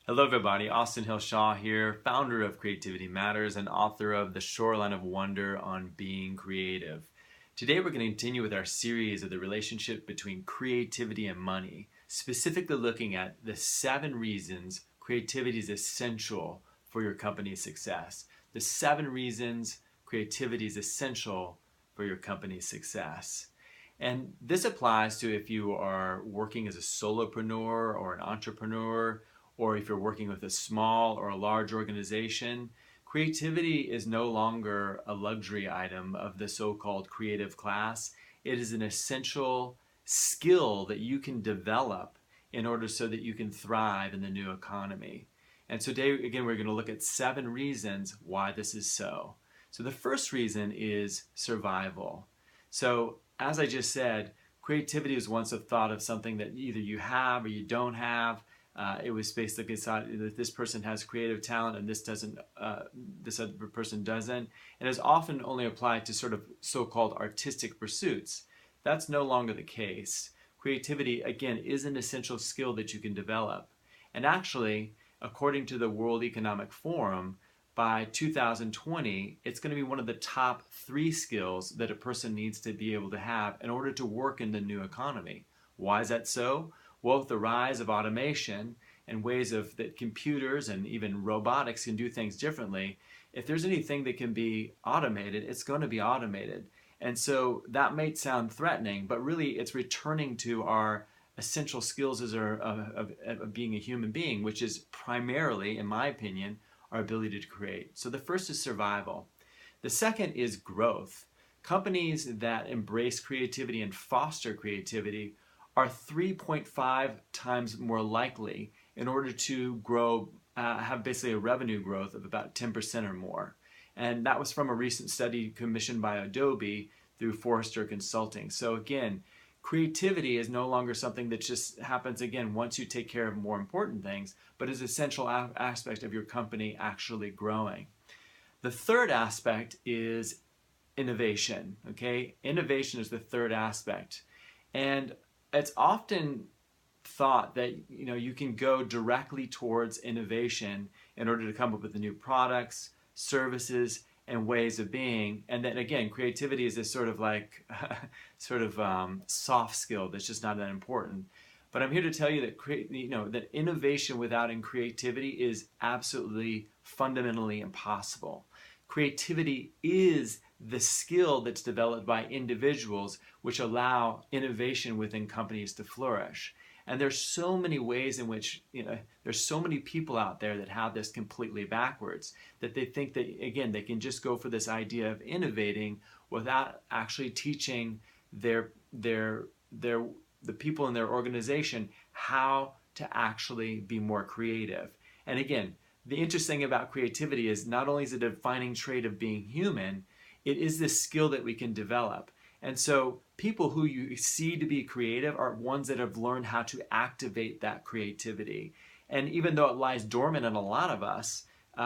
Hello everybody, Austin Hill Shaw here, founder of Creativity Matters and author of The Shoreline of Wonder on Being Creative. Today we're going to continue with our series of the relationship between creativity and money, specifically looking at the 7 reasons creativity is essential for your company's success. The 7 reasons creativity is essential for your company's success. And this applies to if you are working as a solopreneur or an entrepreneur, or if you're working with a small or a large organization. Creativity is no longer a luxury item of the so-called creative class. It is an essential skill that you can develop in order so that you can thrive in the new economy. And so today, again, we're going to look at 7 reasons why this is so. So the first reason is survival. So as I just said, creativity was once a thought of something that either you have or you don't have. It was basically thought that this person has creative talent and this doesn't. This other person doesn't, and is often only applied to sort of so-called artistic pursuits. That's no longer the case. Creativity, again, is an essential skill that you can develop, and actually, according to the World Economic Forum, by 2020, it's going to be one of the top 3 skills that a person needs to be able to have in order to work in the new economy. Why is that so? Well, with the rise of automation and ways of that computers and even robotics can do things differently, if there's anything that can be automated, it's going to be automated. And so that may sound threatening, but really it's returning to our essential skills of being a human being, which is primarily, in my opinion, our ability to create. So the first is survival. The second is growth. Companies that embrace creativity and foster creativity are 3.5 times more likely in order to grow, have basically a revenue growth of about 10% or more. And that was from a recent study commissioned by Adobe through Forrester Consulting. So again, creativity is no longer something that just happens again once you take care of more important things, but is an essential aspect of your company actually growing. The third aspect is innovation. Okay, innovation is the third aspect, and it's often thought that you can go directly towards innovation in order to come up with the new products, services, and ways of being. And then again, creativity is this sort of like soft skill that's just not that important. But I'm here to tell you that that innovation without creativity is absolutely fundamentally impossible. Creativity is the skill that's developed by individuals which allow innovation within companies to flourish. And there's so many ways in which, there's so many people out there that have this completely backwards, that they think that, again, they can just go for this idea of innovating without actually teaching the people in their organization how to actually be more creative. And again, the interesting thing about creativity is not only is it a defining trait of being human, it is this skill that we can develop. And so people who you see to be creative are ones that have learned how to activate that creativity. And even though it lies dormant in a lot of us,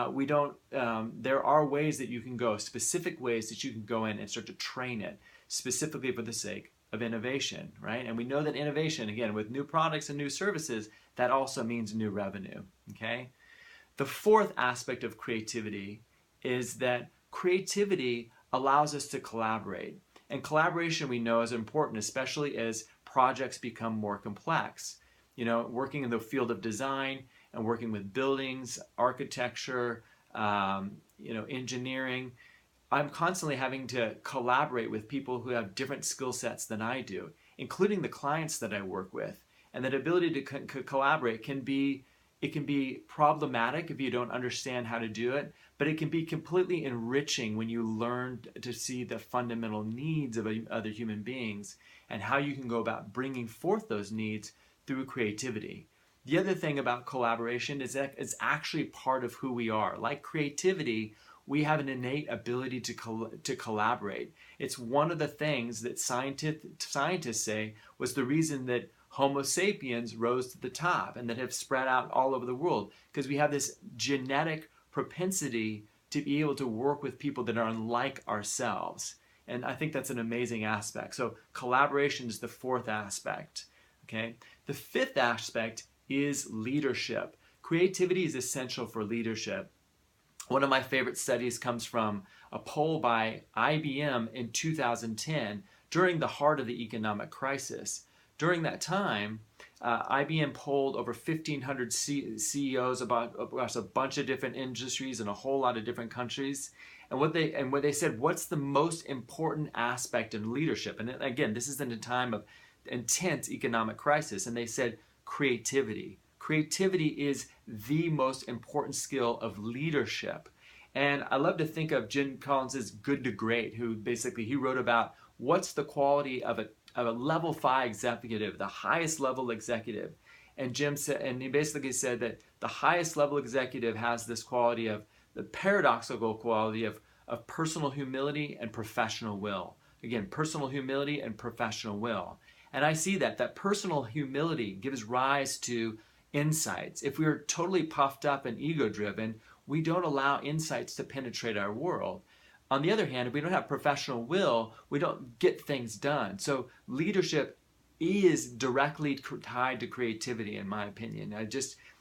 we don't. There are ways that you can go, specific ways that you can go in and start to train it, specifically for the sake of innovation, right? And we know that innovation, again, with new products and new services, that also means new revenue, okay? The fourth aspect of creativity is that creativity allows us to collaborate. And collaboration we know is important, especially as projects become more complex. Working in the field of design and working with buildings, architecture, engineering, I'm constantly having to collaborate with people who have different skill sets than I do, including the clients that I work with. And that ability to collaborate can be problematic if you don't understand how to do it, but it can be completely enriching when you learn to see the fundamental needs of other human beings and how you can go about bringing forth those needs through creativity. The other thing about collaboration is that it's actually part of who we are. Like creativity, we have an innate ability to collaborate. It's one of the things that scientists say was the reason that Homo sapiens rose to the top and that have spread out all over the world, because we have this genetic propensity to be able to work with people that are unlike ourselves. And I think that's an amazing aspect. So collaboration is the fourth aspect. Okay. The fifth aspect is leadership. Creativity is essential for leadership. One of my favorite studies comes from a poll by IBM in 2010 during the heart of the economic crisis. During that time, IBM polled over 1,500 CEOs across a bunch of different industries in a whole lot of different countries. And what they said, what's the most important aspect in leadership? And again, this is in a time of intense economic crisis. And they said creativity. Creativity is the most important skill of leadership. And I love to think of Jim Collins's Good to Great, who basically he wrote about what's the quality of a level 5 executive, the highest level executive. And Jim said, and he basically said that the highest level executive has this quality of the paradoxical quality of personal humility and professional will. Again, personal humility and professional will. And I see that personal humility gives rise to insights. If we are totally puffed up and ego-driven, we don't allow insights to penetrate our world. On the other hand, if we don't have professional will, we don't get things done. So leadership is directly tied to creativity, in my opinion.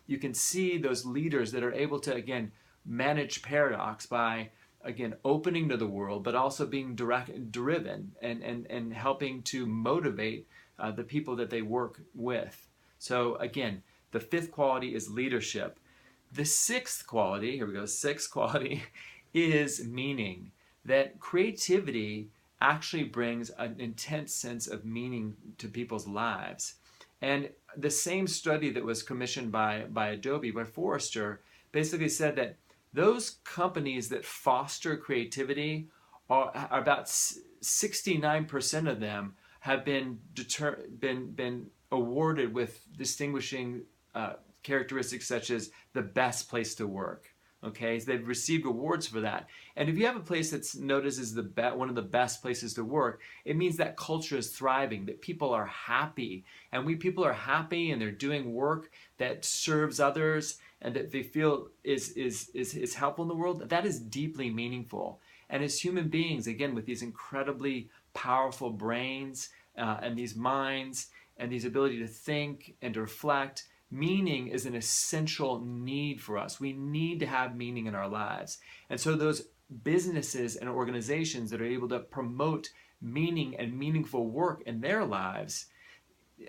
You can see those leaders that are able to, again, manage paradox by, again, opening to the world, but also being driven and helping to motivate the people that they work with. So again, the fifth quality is leadership. The sixth quality, here we go, sixth quality is meaning. That creativity actually brings an intense sense of meaning to people's lives. And the same study that was commissioned by Adobe, by Forrester, basically said that those companies that foster creativity are about 69% of them have been awarded with distinguishing characteristics such as the best place to work. Okay, so they've received awards for that. And if you have a place that's noticed as one of the best places to work, it means that culture is thriving, that people are happy. And when people are happy and they're doing work that serves others and that they feel is helpful in the world, that is deeply meaningful. And as human beings, again, with these incredibly powerful brains and these minds and these ability to think and to reflect, meaning is an essential need for us. We need to have meaning in our lives. And so those businesses and organizations that are able to promote meaning and meaningful work in their lives,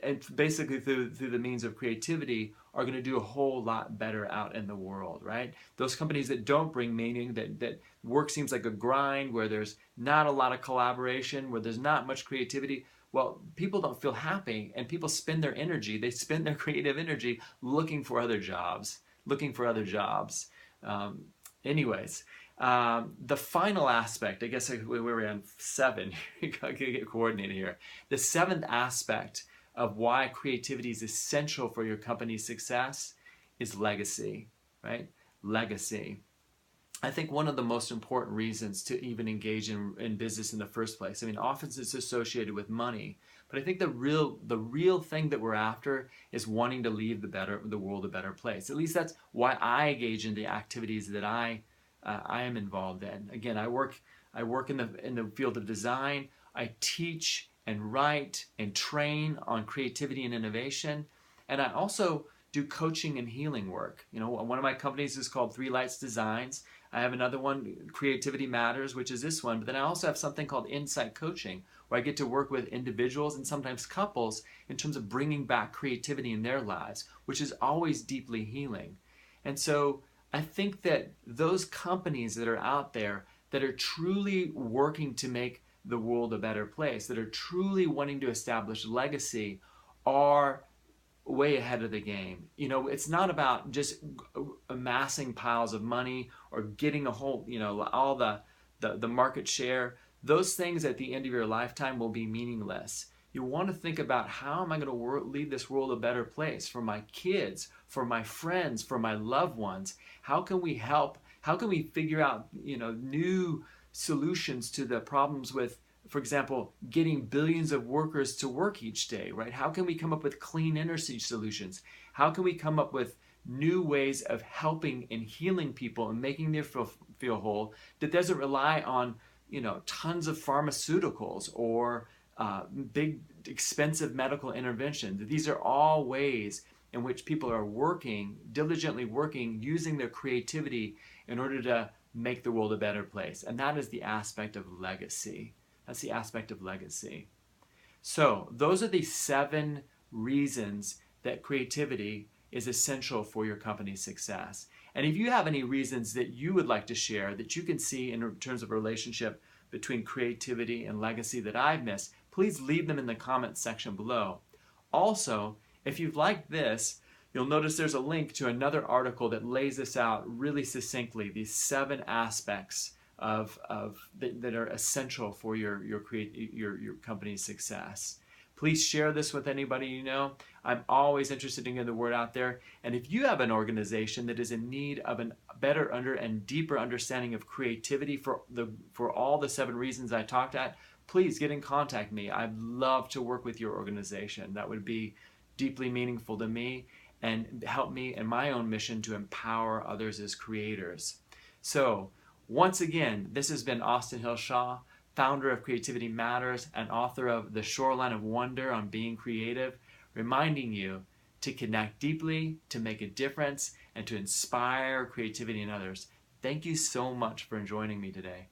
and basically through the means of creativity, are going to do a whole lot better out in the world, right? Those companies that don't bring meaning, that work seems like a grind, where there's not a lot of collaboration, where there's not much creativity, well, people don't feel happy, and people spend their energy, they spend their creative energy looking for other jobs, Anyways, the final aspect, I guess we're on 7, I gotta get coordinated here. The 7th aspect of why creativity is essential for your company's success is legacy, right? Legacy. I think one of the most important reasons to even engage in business in the first place, I mean, often it's associated with money, but I think the real thing that we're after is wanting to leave the world a better place. At least that's why I engage in the activities that I am involved in. Again, I work in the field of design. I teach and write and train on creativity and innovation, and I also do coaching and healing work. You know, one of my companies is called Three Lights Designs. I have another one, Creativity Matters, which is this one. But then I also have something called Insight Coaching, where I get to work with individuals and sometimes couples in terms of bringing back creativity in their lives, which is always deeply healing. And so I think that those companies that are out there that are truly working to make the world a better place, that are truly wanting to establish legacy, are way ahead of the game. You know, it's not about just amassing piles of money or getting a whole, all the market share. Those things at the end of your lifetime will be meaningless. You want to think about, how am I going to leave this world a better place for my kids, for my friends, for my loved ones? How can we help? How can we figure out, new solutions to the problems with, for example, getting billions of workers to work each day, right? How can we come up with clean energy solutions? How can we come up with new ways of helping and healing people and making them feel whole that doesn't rely on, tons of pharmaceuticals or big expensive medical intervention? These are all ways in which people are working, diligently working, using their creativity in order to make the world a better place. And that is the aspect of legacy. That's the aspect of legacy. So those are the 7 reasons that creativity is essential for your company's success. And if you have any reasons that you would like to share that you can see in terms of relationship between creativity and legacy that I've missed, please leave them in the comments section below. Also, if you've liked this, you'll notice there's a link to another article that lays this out really succinctly, these 7 aspects that are essential for your company's success. Please share this with anybody you know. I'm always interested in getting the word out there. And if you have an organization that is in need of a better and deeper understanding of creativity for all the 7 reasons I talked at, please get in contact with me. I'd love to work with your organization. That would be deeply meaningful to me and help me in my own mission to empower others as creators. So, once again, this has been Austin Hill Shaw, founder of Creativity Matters and author of The Shoreline of Wonder on Being Creative, reminding you to connect deeply, to make a difference, and to inspire creativity in others. Thank you so much for joining me today.